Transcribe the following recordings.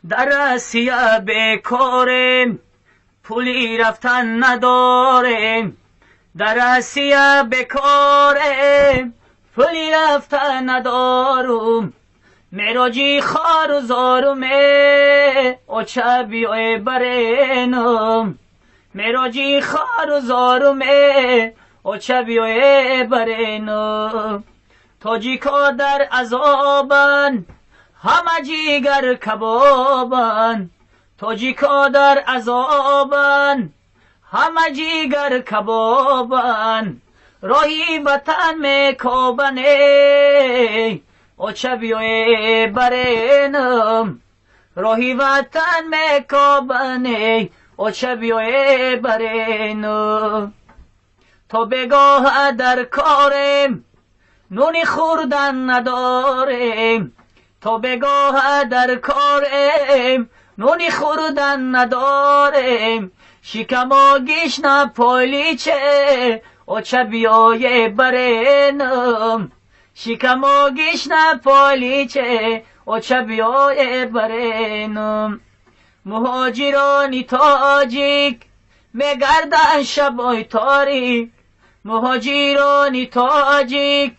در آسیا بیکاریم، پولی رفتن نداریم. در آسیا بیکاریم، پولی رفتن ندارم. میراجی خار و زارمه اوچه بیای برینم. میراجی خار و زارمه اوچه بیای برینم. تاجیکا در عذابن، همه جیگر کبابن. تاجیکا در عذابن، همه جیگر کبابن. راهی وطن میکابنه اوچه بیای برینم. راهی وطن میکابنه اوچه بیای برینم. تو بگاه در کاریم، نونی خوردن نداریم. تو بگاه در کاریم، نونی خوردن نداریم. شکم گیشن پولیچه اوچه بیای برینم. شکم گیشن پولیچه اوچه بیای برینم. مهاجرانی تاجیک میگردن شبای تاریک. مهاجرانی تاجیک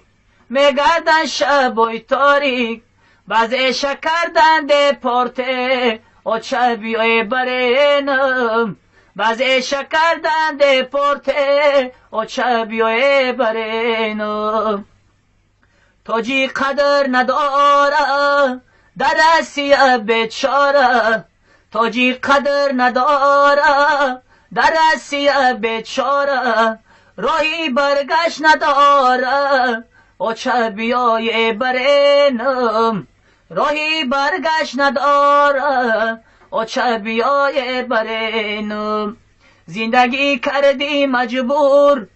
میگردن شبای تاریک. بعضی شکردن دپورته اوچه بیای برینم. بعضی شکردن دپورته اوچه بیای برینم. تاجی قدر نداره در آسیا بیچاره. تاجی قدر نداره در آسیا بیچاره. راهی برگشت نداره اوچه بیای برینم. راهی برگشت نداره اوچه بیای برینم. زندگی کردی مجبور،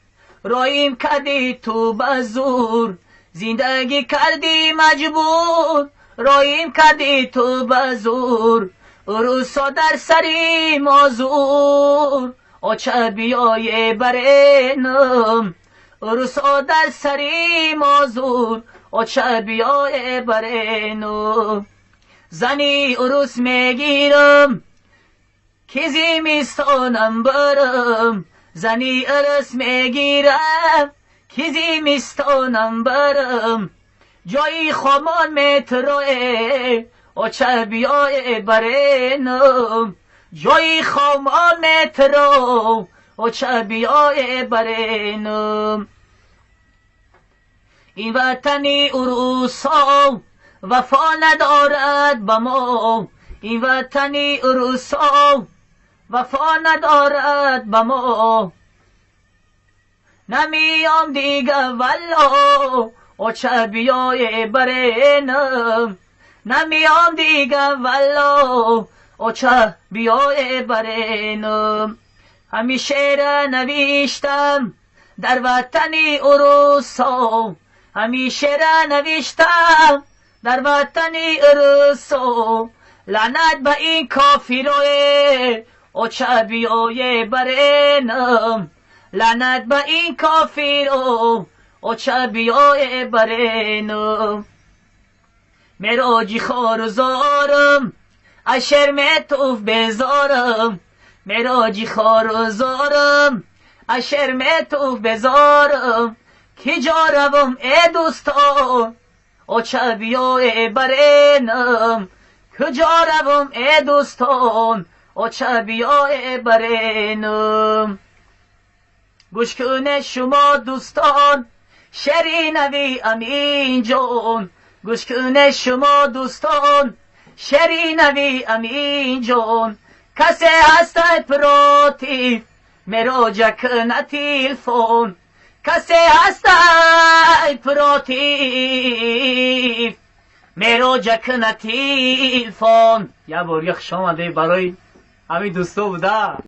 راهیم کردی تو بزور. زندگی کردی مجبور، راهیم کردی تو بزور. روسا در سری مازور اوچه بیای برینم. روسا در سری مازور اوچه بیای برینم. زنی عروس میگیرم که زمستانم برم. زنی عروس میگیرم که زمستانم برم. جایی خامان میتروه اوچه بیای برینم. جایی خامان میترو اوچه بیای برینم. این وطنی عروسا وفا ندارد با ما. این وطنی عروسا وفا ندارد با ما. نمیام دیگه والله اوچه بیای برینم. نمیام دیگه والله اوچه بیای برینم. همیشه را نوشتم در وطنی عروسا. همیشه را نوشتم در وطنی عروسا. لعنت به این کافرای اوچه بیای برینم. لعنت به این کافرای اوچه بیای برینم. میراجی خار و زارم از شرم توف بزارم. میراجی خار و زارم از شرم توف بزارم. کی جا روم ای دوستان اوچه بیای برینم. کجا روم ای دوستان اوچه بیای برینم. گوش کنه شما دوستان شرینوی امین جان. گوش کنه شما دوستان شرینوی امین جان. کسی هست پراتی مراجع کنه تلفن. کسی هست پراتی مراجع کنه تلفن. یه بار یک شامنده برای همین دوستا بوده.